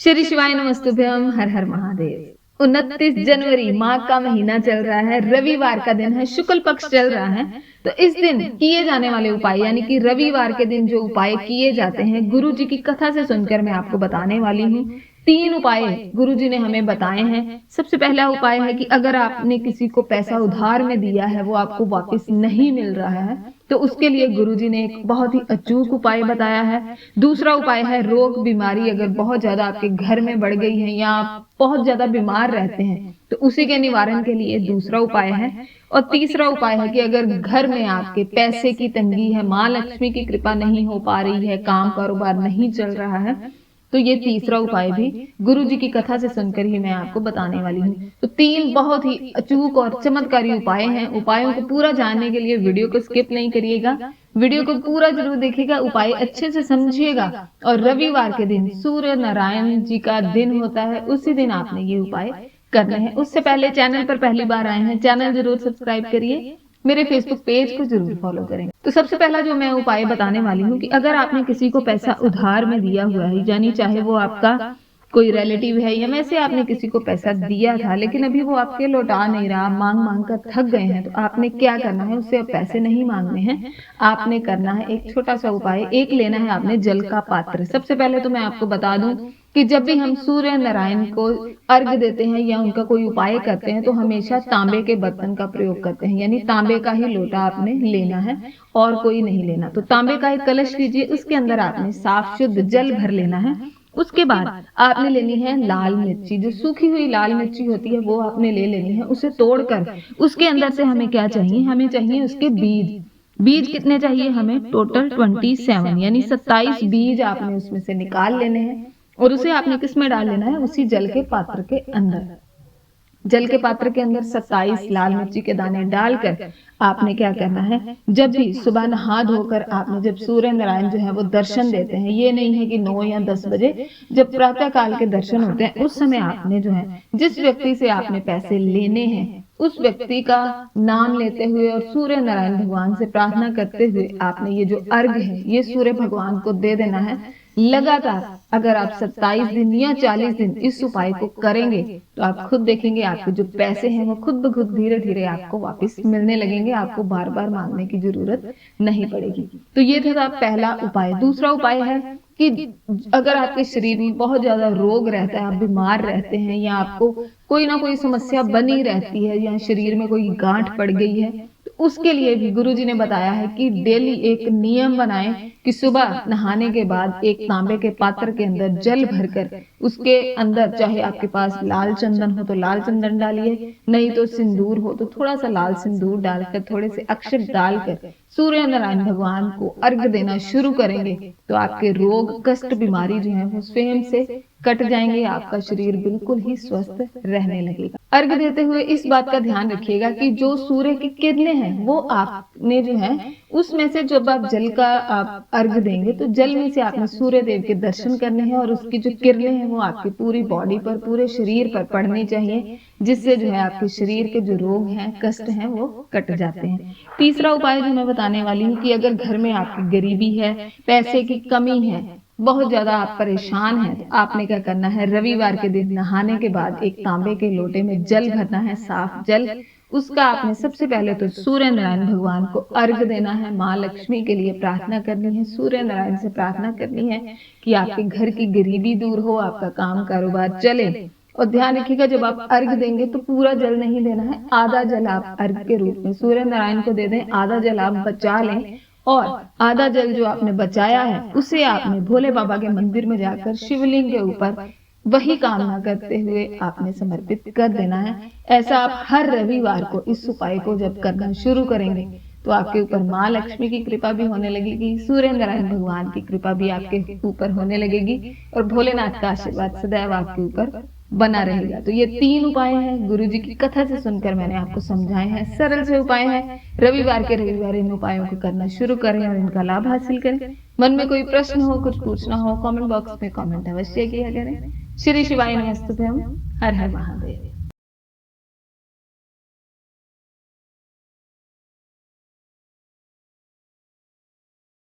श्री शिवाय नमस्तुभ्यम, हर हर महादेव। 29 जनवरी माघ का महीना चल रहा है, रविवार का दिन है, शुक्ल पक्ष चल रहा है। तो इस दिन किए जाने वाले उपाय यानी कि रविवार के दिन जो उपाय किए जाते हैं, गुरु जी की कथा से सुनकर मैं आपको बताने वाली हूँ। 3 उपाय गुरु जी ने हमें बताए हैं। सबसे पहला उपाय है कि अगर आपने किसी को पैसा उधार में दिया है, वो आपको वापस नहीं मिल रहा है, तो उसके लिए गुरु जी ने एक बहुत ही अचूक उपाय बताया है। दूसरा उपाय है रोग बीमारी अगर बहुत ज्यादा आपके घर में बढ़ गई है या आप बहुत ज्यादा बीमार रहते हैं, तो उसी के निवारण के लिए दूसरा उपाय है। और तीसरा उपाय है कि अगर घर में आपके पैसे की तंगी है, माँ लक्ष्मी की कृपा नहीं हो पा रही है, काम कारोबार नहीं चल रहा है, तो ये तीसरा उपाय भी गुरु जी की कथा से सुनकर ही मैं आपको बताने वाली हूँ। तो 3 बहुत ही अचूक और चमत्कारी उपाय हैं। उपायों को पूरा जानने के लिए वीडियो को स्किप नहीं करिएगा, वीडियो को पूरा जरूर देखिएगा, उपाय अच्छे से समझिएगा। और रविवार के दिन सूर्य नारायण जी का दिन होता है, उसी दिन आपने ये उपाय करने हैं। उससे पहले चैनल पर पहली बार आए हैं, चैनल जरूर सब्सक्राइब करिए, मेरे फेसबुक पेज को जरूर फॉलो करें। तो सबसे पहला जो मैं उपाय बताने वाली हूँ कि अगर आपने किसी को पैसा उधार में दिया हुआ है, यानी चाहे वो आपका कोई रिलेटिव है या वैसे आपने किसी को पैसा दिया था लेकिन अभी वो आपके लौटा नहीं रहा, मांग मांग कर थक गए हैं, तो आपने क्या करना है, उससे अब पैसे नहीं मांगने हैं। आपने करना है एक छोटा सा उपाय, एक लेना है आपने जल का पात्र। सबसे पहले तो मैं आपको बता दूं कि जब भी हम सूर्य नारायण को अर्घ देते हैं या उनका कोई उपाय करते हैं, तो हमेशा तांबे के बर्तन का प्रयोग करते हैं, यानी तांबे का ही लोटा आपने लेना है और कोई नहीं लेना। तो तांबे का एक कलश लीजिए, उसके अंदर आपने साफ शुद्ध जल भर लेना है। उसके बाद आपने लेनी है लाल मिर्ची, जो सूखी हुई लाल मिर्ची होती है वो आपने ले लेनी है। उसे तोड़कर उसके अंदर से हमें क्या चाहिए, हमें चाहिए उसके बीज। बीज कितने चाहिए हमें, टोटल 27 यानी 27 बीज आपने उसमें से निकाल लेने हैं। और उसे आपने किस में डाल लेना है, उसी जल के पात्र के अंदर। जल के पात्र के अंदर 27 लाल मिर्ची के दाने डालकर आपने क्या करना है, जब भी सुबह नहा धोकर आपने जब सूर्य नारायण जो है वो दर्शन देते हैं, ये नहीं है कि 9 या 10 बजे, जब प्रातः काल के दर्शन होते हैं उस समय आपने जो है जिस व्यक्ति से आपने पैसे लेने हैं उस व्यक्ति का नाम लेते हुए और सूर्य नारायण भगवान से प्रार्थना करते हुए आपने ये जो अर्घ है ये सूर्य भगवान को दे देना है। लगातार अगर आप 27 दिन या 40 दिन इस उपाय को करेंगे तो आप खुद देखेंगे आपके जो पैसे हैं वो खुद ब खुद धीरे धीरे आपको वापस मिलने लगेंगे, आपको बार बार मांगने की जरूरत नहीं पड़ेगी। तो ये था पहला उपाय। दूसरा उपाय है कि अगर आपके शरीर में बहुत ज्यादा रोग रहता है, आप बीमार रहते हैं या आपको कोई ना कोई समस्या बनी रहती है या शरीर में कोई गांठ पड़ गई है, तो उसके लिए भी गुरुजी ने बताया है कि डेली एक नियम बनाएं कि सुबह नहाने के बाद एक तांबे के पात्र के अंदर जल भरकर उसके अंदर चाहे आपके पास लाल चंदन हो तो लाल चंदन डालिए, नहीं तो सिंदूर हो तो थोड़ा सा लाल सिंदूर डालकर, थोड़े से अक्षत डालकर सूर्य नारायण भगवान को अर्घ देना शुरू करेंगे तो आपके रोग कष्ट बीमारी जो है वो स्वयं से कट जाएंगे, आपका शरीर बिल्कुल ही स्वस्थ रहने लगेगा। अर्घ देते हुए इस बात का ध्यान रखिएगा कि जो सूर्य की किरणें हैं वो आपने जो है उसमें से जब आप जल का आप अर्घ देंगे तो जल में से आपने सूर्य देव के दर्शन करने हैं और उसकी जो किरणें हैं वो आपकी पूरी बॉडी पर, पूरे शरीर पर पड़नी चाहिए, जिससे जो है आपके शरीर के जो रोग हैं कष्ट हैं वो कट जाते हैं। तीसरा उपाय जो मैं बताने वाली हूँ कि अगर घर में आपकी गरीबी है, पैसे की कमी है, बहुत ज्यादा आप परेशान हैं, तो आपने क्या करना है, रविवार के दिन नहाने के बाद एक तांबे के लोटे में जल भरना है, साफ जल। उसका आपने सबसे पहले तो सूर्य नारायण भगवान को अर्घ देना है, माँ लक्ष्मी के लिए प्रार्थना करनी है, सूर्य नारायण से प्रार्थना करनी है कि आपके घर की गरीबी दूर हो, आपका काम कारोबार चले। और ध्यान रखिएगा जब आप अर्घ देंगे तो पूरा जल नहीं देना है, आधा जल आप अर्घ के रूप में सूर्य नारायण को दे दें, आधा जल आप बचा लें और आधा जल जो आपने बचाया है उसे आपने भोले बाबा के मंदिर में जाकर शिवलिंग के ऊपर वही कामना करते हुए आपने समर्पित कर देना है। ऐसा आप हर रविवार को इस उपाय को जब करना शुरू करेंगे तो आपके ऊपर माँ लक्ष्मी की कृपा भी होने लगेगी, सूर्य नारायण भगवान की कृपा भी आपके ऊपर होने लगेगी और भोलेनाथ का आशीर्वाद सदैव आपके ऊपर बना रहेगा। तो ये 3 उपाय हैं, गुरुजी की कथा से सुनकर मैंने आपको समझाए हैं, सरल से उपाय हैं। रविवार के रविवार इन उपायों को करना शुरू करें और इनका लाभ हासिल करें। मन में कोई प्रश्न हो, कुछ पूछना हो, कमेंट बॉक्स में कमेंट अवश्य किया करें। श्री शिवाय नमस्तुभ्यम, हर हर महादेव।